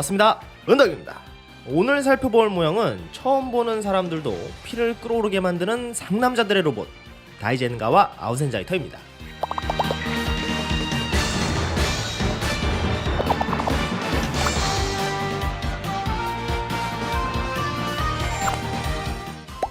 반갑습니다. 은덕입니다. 오늘 살펴볼 모형은 처음 보는 사람들도 피를 끓어오르게 만드는 상남자들의 로봇 다이젠가와 아우센자이터입니다.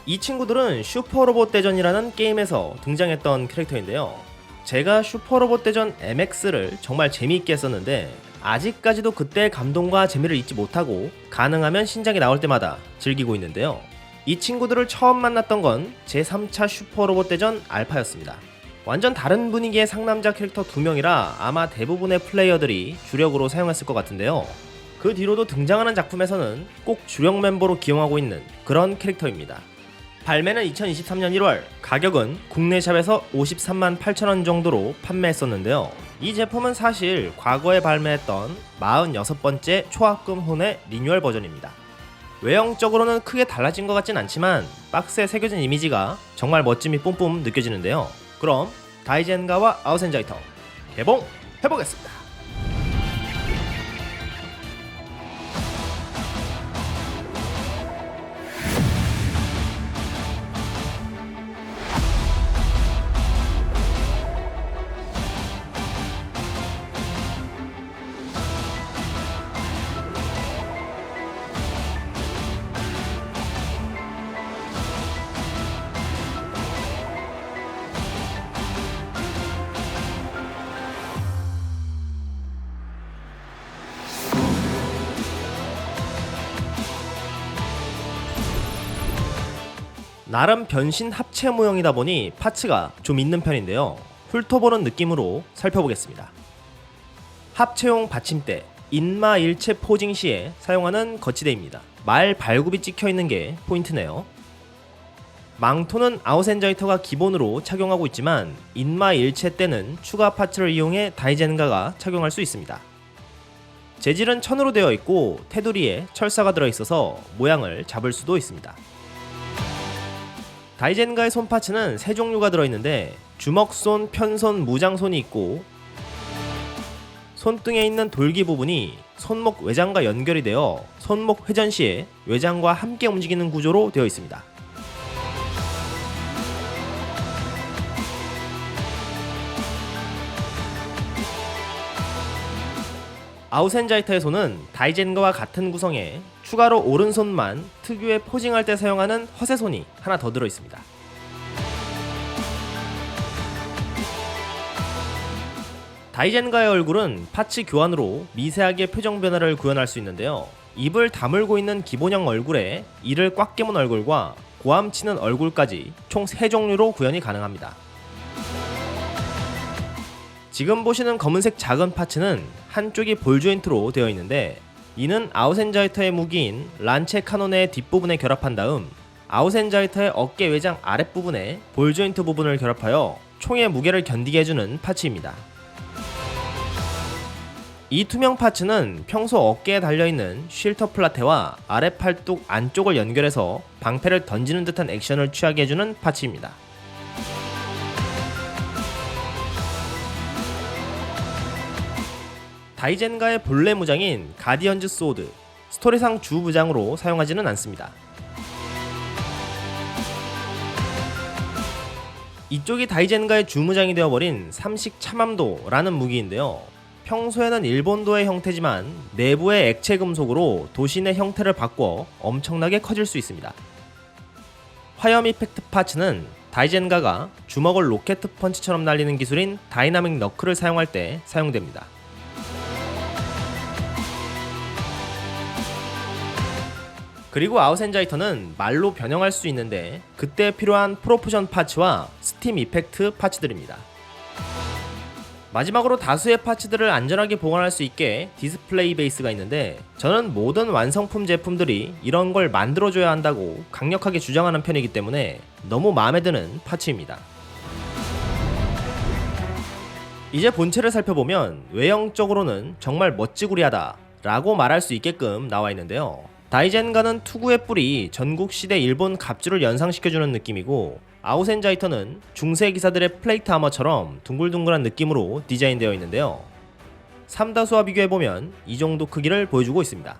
이 친구들은 슈퍼로봇 대전이라는 게임에서 등장했던 캐릭터인데요. 제가 슈퍼로봇 대전 MX를 정말 재미있게 했었는데 아직까지도 그때의 감동과 재미를 잊지 못하고 가능하면 신작이 나올 때마다 즐기고 있는데요. 이 친구들을 처음 만났던 건 제3차 슈퍼로봇 대전 알파였습니다. 완전 다른 분위기의 상남자 캐릭터 2명이라 아마 대부분의 플레이어들이 주력으로 사용했을 것 같은데요. 그 뒤로도 등장하는 작품에서는 꼭 주력 멤버로 기용하고 있는 그런 캐릭터입니다. 발매는 2023년 1월, 가격은 국내 샵에서 53만 8천원 정도로 판매했었는데요. 이 제품은 사실 과거에 발매했던 46번째 초합금 혼의 리뉴얼 버전입니다. 외형적으로는 크게 달라진 것 같진 않지만 박스에 새겨진 이미지가 정말 멋짐이 뿜뿜 느껴지는데요. 그럼 다이젠가와 아우센자이터 개봉해보겠습니다. 나름 변신 합체 모형이다 보니 파츠가 좀 있는 편인데요. 훑어보는 느낌으로 살펴보겠습니다. 합체용 받침대, 인마일체 포징 시에 사용하는 거치대입니다. 말 발굽이 찍혀있는 게 포인트네요. 망토는 아우센자이터가 기본으로 착용하고 있지만 인마일체 때는 추가 파츠를 이용해 다이젠가가 착용할 수 있습니다. 재질은 천으로 되어 있고 테두리에 철사가 들어있어서 모양을 잡을 수도 있습니다. 다이젠가의 손 파츠는 세 종류가 들어있는데 주먹손, 편손, 무장손이 있고 손등에 있는 돌기 부분이 손목 외장과 연결이 되어 손목 회전 시에 외장과 함께 움직이는 구조로 되어 있습니다. 아우센자이터의 손은 다이젠가와 같은 구성에 추가로 오른손만 특유의 포징할 때 사용하는 허세손이 하나 더 들어있습니다. 다이젠가의 얼굴은 파츠 교환으로 미세하게 표정 변화를 구현할 수 있는데요. 입을 다물고 있는 기본형 얼굴에 이를 꽉 깨문 얼굴과 고함 치는 얼굴까지 총 3종류로 구현이 가능합니다. 지금 보시는 검은색 작은 파츠는 한쪽이 볼 조인트로 되어 있는데 이는 아우센자이터의 무기인 란체 카논의 뒷부분에 결합한 다음 아우센자이터의 어깨 외장 아랫부분에 볼 조인트 부분을 결합하여 총의 무게를 견디게 해주는 파츠입니다. 이 투명 파츠는 평소 어깨에 달려있는 쉴터 플라테와 아래 팔뚝 안쪽을 연결해서 방패를 던지는 듯한 액션을 취하게 해주는 파츠입니다. 다이젠가의 본래 무장인 가디언즈 소드, 스토리상 주 무장으로 사용하지는 않습니다. 이쪽이 다이젠가의 주 무장이 되어버린 삼식 차맘도라는 무기인데요. 평소에는 일본도의 형태지만 내부의 액체 금속으로 도신의 형태를 바꿔 엄청나게 커질 수 있습니다. 화염 이펙트 파츠는 다이젠가가 주먹을 로켓 펀치처럼 날리는 기술인 다이나믹 너클을 사용할 때 사용됩니다. 그리고 아우센자이터는 말로 변형할 수 있는데 그때 필요한 프로포션 파츠와 스팀 이펙트 파츠들입니다. 마지막으로 다수의 파츠들을 안전하게 보관할 수 있게 디스플레이 베이스가 있는데 저는 모든 완성품 제품들이 이런 걸 만들어줘야 한다고 강력하게 주장하는 편이기 때문에 너무 마음에 드는 파츠입니다. 이제 본체를 살펴보면 외형적으로는 정말 멋지구리하다 라고 말할 수 있게끔 나와 있는데요. 다이젠가는 투구의 뿔이 전국시대 일본 갑주를 연상시켜주는 느낌이고 아우센자이터는 중세 기사들의 플레이트 아머처럼 둥글둥글한 느낌으로 디자인되어 있는데요. 삼다수와 비교해보면 이 정도 크기를 보여주고 있습니다.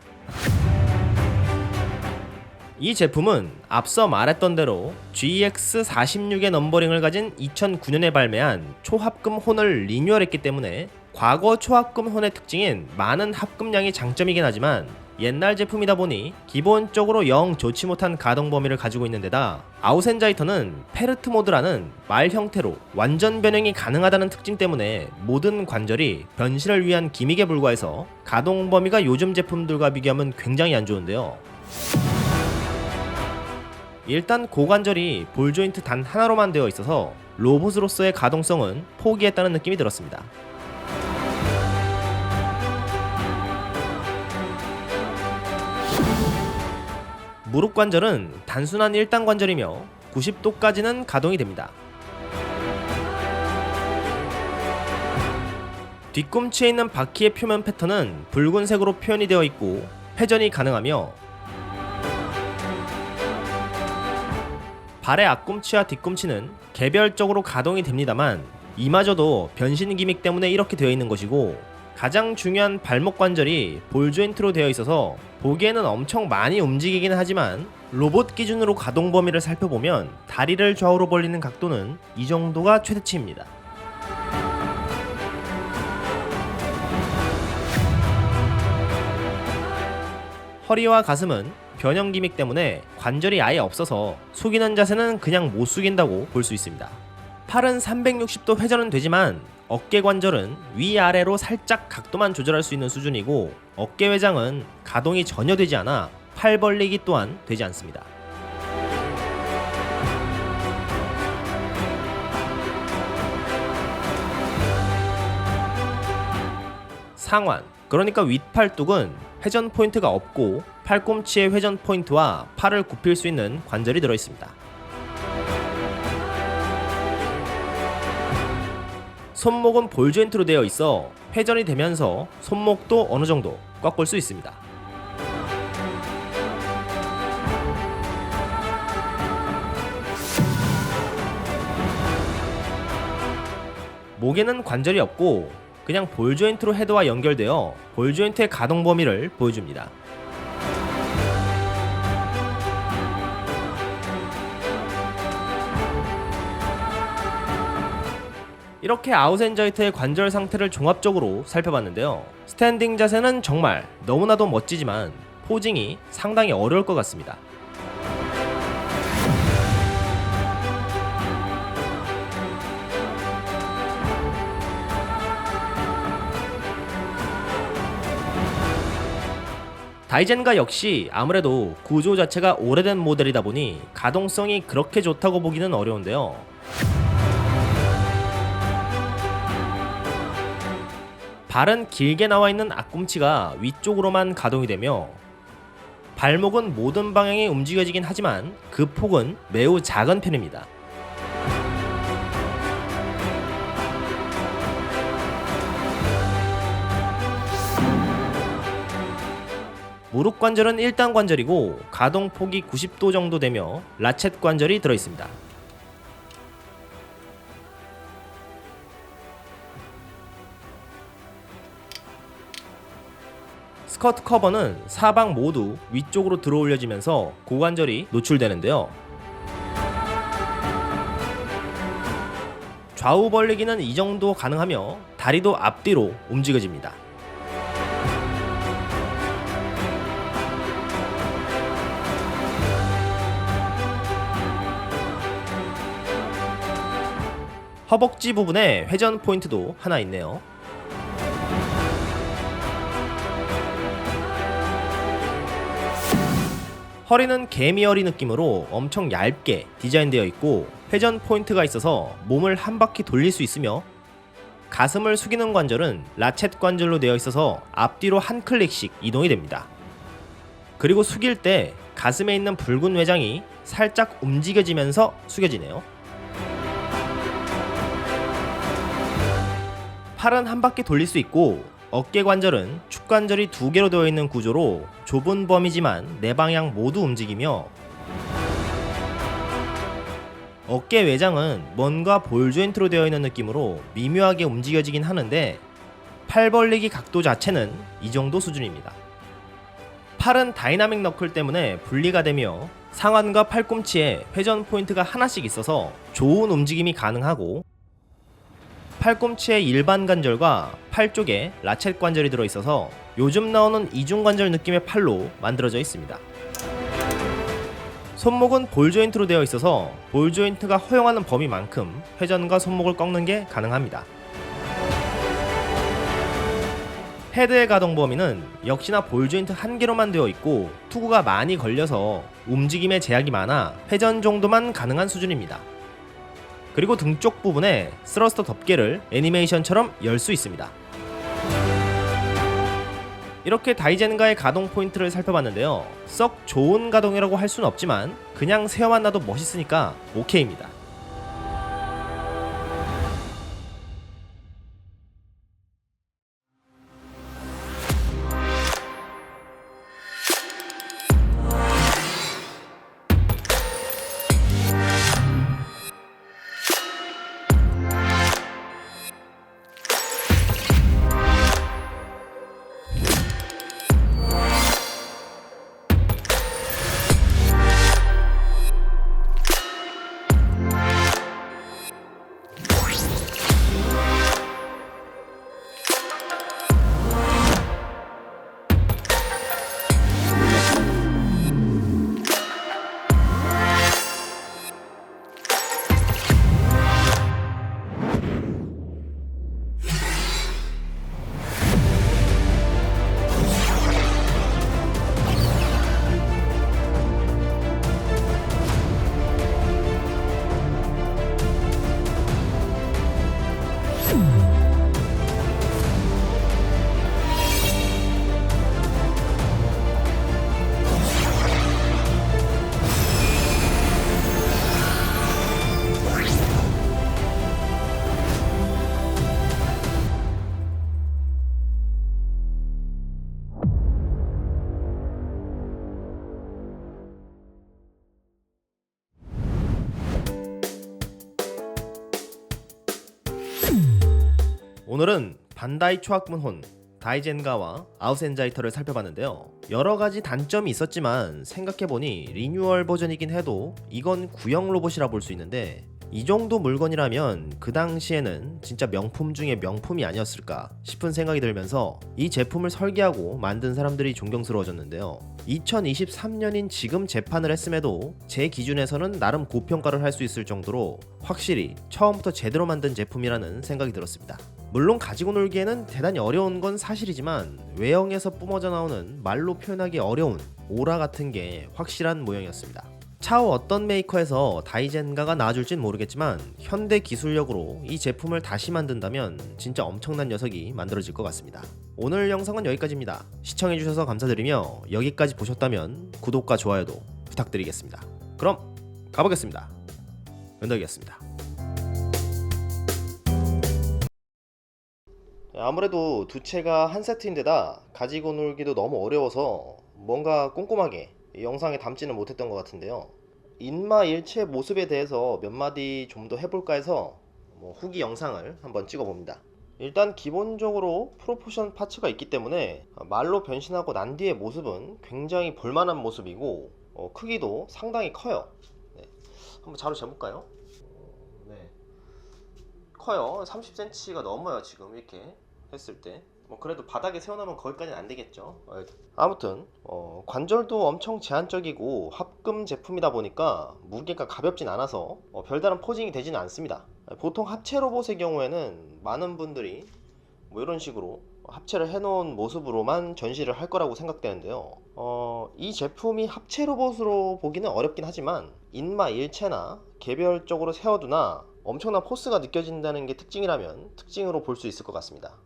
이 제품은 앞서 말했던 대로 GX46의 넘버링을 가진 2009년에 발매한 초합금 혼을 리뉴얼했기 때문에 과거 초합금 혼의 특징인 많은 합금량이 장점이긴 하지만 옛날 제품이다 보니 기본적으로 영 좋지 못한 가동 범위를 가지고 있는 데다 아우센자이터는 페르트 모드라는 말 형태로 완전 변형이 가능하다는 특징 때문에 모든 관절이 변신을 위한 기믹에 불과해서 가동 범위가 요즘 제품들과 비교하면 굉장히 안 좋은데요. 일단 고관절이 볼 조인트 단 하나로만 되어 있어서 로봇으로서의 가동성은 포기했다는 느낌이 들었습니다. 무릎 관절은 단순한 1단 관절이며 90도까지는 가동이 됩니다. 뒤꿈치에 있는 바퀴의 표면 패턴은 붉은색으로 표현이 되어 있고 회전이 가능하며 발의 앞꿈치와 뒤꿈치는 개별적으로 가동이 됩니다만 이마저도 변신 기믹 때문에 이렇게 되어 있는 것이고 가장 중요한 발목 관절이 볼 조인트로 되어 있어서 보기에는 엄청 많이 움직이긴 하지만 로봇 기준으로 가동 범위를 살펴보면 다리를 좌우로 벌리는 각도는 이 정도가 최대치입니다. 허리와 가슴은 변형 기믹 때문에 관절이 아예 없어서 숙이는 자세는 그냥 못 숙인다고 볼 수 있습니다. 팔은 360도 회전은 되지만 어깨 관절은 위아래로 살짝 각도만 조절할 수 있는 수준이고 어깨 외장은 가동이 전혀 되지 않아 팔 벌리기 또한 되지 않습니다. 상완, 그러니까 윗팔뚝은 회전 포인트가 없고 팔꿈치의 회전 포인트와 팔을 굽힐 수 있는 관절이 들어있습니다. 손목은 볼 조인트로 되어 있어 회전이 되면서 손목도 어느 정도 꺾을 수 있습니다. 목에는 관절이 없고 그냥 볼 조인트로 헤드와 연결되어 볼 조인트의 가동 범위를 보여줍니다. 이렇게 아우센자이트의 관절 상태를 종합적으로 살펴봤는데요. 스탠딩 자세는 정말 너무나도 멋지지만 포징이 상당히 어려울 것 같습니다. 다이젠가 역시 아무래도 구조 자체가 오래된 모델이다 보니 가동성이 그렇게 좋다고 보기는 어려운데요. 발은 길게 나와 있는 앞꿈치가 위쪽으로만 가동이 되며 발목은 모든 방향이 움직여지긴 하지만 그 폭은 매우 작은 편입니다. 무릎 관절은 1단 관절이고 가동폭이 90도 정도 되며 라쳇 관절이 들어있습니다. 스커트 커버는 사방 모두 위쪽으로 들어 올려지면서 고관절이 노출되는데요. 좌우 벌리기는 이 정도 가능하며 다리도 앞뒤로 움직여집니다. 허벅지 부분에 회전 포인트도 하나 있네요. 허리는 개미허리 느낌으로 엄청 얇게 디자인되어 있고 회전 포인트가 있어서 몸을 한 바퀴 돌릴 수 있으며 가슴을 숙이는 관절은 라쳇 관절로 되어 있어서 앞뒤로 한 클릭씩 이동이 됩니다. 그리고 숙일 때 가슴에 있는 붉은 외장이 살짝 움직여지면서 숙여지네요. 팔은 한 바퀴 돌릴 수 있고 어깨 관절은 축관절이 2개로 되어 있는 구조로 좁은 범위지만 네 방향 모두 움직이며 어깨 외장은 뭔가 볼 조인트로 되어 있는 느낌으로 미묘하게 움직여지긴 하는데 팔 벌리기 각도 자체는 이 정도 수준입니다. 팔은 다이나믹 너클 때문에 분리가 되며 상완과 팔꿈치에 회전 포인트가 하나씩 있어서 좋은 움직임이 가능하고, 팔꿈치에 일반 관절과 팔 쪽에 라쳇 관절이 들어있어서 요즘 나오는 이중 관절 느낌의 팔로 만들어져 있습니다. 손목은 볼 조인트로 되어 있어서 볼 조인트가 허용하는 범위만큼 회전과 손목을 꺾는 게 가능합니다. 헤드의 가동 범위는 역시나 볼 조인트 한 개로만 되어 있고 투구가 많이 걸려서 움직임에 제약이 많아 회전 정도만 가능한 수준입니다. 그리고 등 쪽 부분에 스러스터 덮개를 애니메이션처럼 열 수 있습니다. 이렇게 다이젠가의 가동 포인트를 살펴봤는데요. 썩 좋은 가동이라고 할 수는 없지만 그냥 세워만 놔도 멋있으니까 오케이입니다. 오늘은 반다이 초학문혼 다이젠가와 아우센자이터를 살펴봤는데요. 여러가지 단점이 있었지만 생각해보니 리뉴얼 버전이긴 해도 이건 구형 로봇이라 볼 수 있는데, 이 정도 물건이라면 그 당시에는 진짜 명품 중에 명품이 아니었을까 싶은 생각이 들면서 이 제품을 설계하고 만든 사람들이 존경스러워졌는데요. 2023년인 지금 재판을 했음에도 제 기준에서는 나름 고평가를 할 수 있을 정도로 확실히 처음부터 제대로 만든 제품이라는 생각이 들었습니다. 물론 가지고 놀기에는 대단히 어려운 건 사실이지만 외형에서 뿜어져 나오는 말로 표현하기 어려운 오라 같은 게 확실한 모형이었습니다. 차후 어떤 메이커에서 다이젠가가 나와줄진 모르겠지만 현대 기술력으로 이 제품을 다시 만든다면 진짜 엄청난 녀석이 만들어질 것 같습니다. 오늘 영상은 여기까지입니다. 시청해주셔서 감사드리며 여기까지 보셨다면 구독과 좋아요도 부탁드리겠습니다. 그럼 가보겠습니다. 은덕이었습니다. 아무래도 두 채가 한 세트인데다 가지고 놀기도 너무 어려워서 뭔가 꼼꼼하게 이 영상에 담지는 못했던 것 같은데요. 인마 일체 모습에 대해서 몇 마디 좀 더 해볼까 해서 후기 영상을 한번 찍어봅니다. 일단 기본적으로 프로포션 파츠가 있기 때문에 말로 변신하고 난 뒤의 모습은 굉장히 볼만한 모습이고 크기도 상당히 커요. 네. 한번 자로 재볼까요? 네. 커요. 30cm가 넘어요. 지금 이렇게 했을 때. 그래도 바닥에 세워놓으면 거기까지는 안 되겠죠. 아무튼 관절도 엄청 제한적이고 합금 제품이다 보니까 무게가 가볍진 않아서 별다른 포징이 되지는 않습니다. 보통 합체 로봇의 경우에는 많은 분들이 이런 식으로 합체를 해놓은 모습으로만 전시를 할 거라고 생각되는데요. 이 제품이 합체 로봇으로 보기는 어렵긴 하지만 인마 일체나 개별적으로 세워두나 엄청난 포스가 느껴진다는 게 특징이라면 특징으로 볼 수 있을 것 같습니다.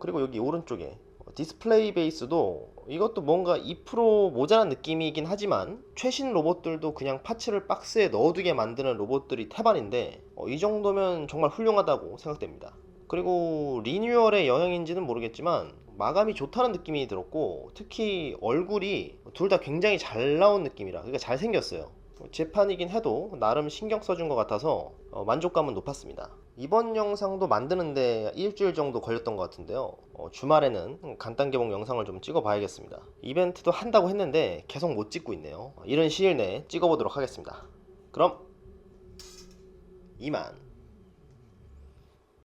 그리고 여기 오른쪽에 디스플레이 베이스도 이것도 뭔가 2% 모자란 느낌이긴 하지만 최신 로봇들도 그냥 파츠를 박스에 넣어두게 만드는 로봇들이 태반인데 이 정도면 정말 훌륭하다고 생각됩니다. 그리고 리뉴얼의 영향인지는 모르겠지만 마감이 좋다는 느낌이 들었고, 특히 얼굴이 둘 다 굉장히 잘 나온 느낌이라, 그러니까 잘생겼어요. 재판이긴 해도 나름 신경 써준 것 같아서 만족감은 높았습니다. 이번 영상도 만드는데 일주일 정도 걸렸던 것 같은데요. 주말에는 간단 개봉 영상을 좀 찍어 봐야겠습니다. 이벤트도 한다고 했는데 계속 못 찍고 있네요. 이른 시일 내에 찍어 보도록 하겠습니다. 그럼 이만.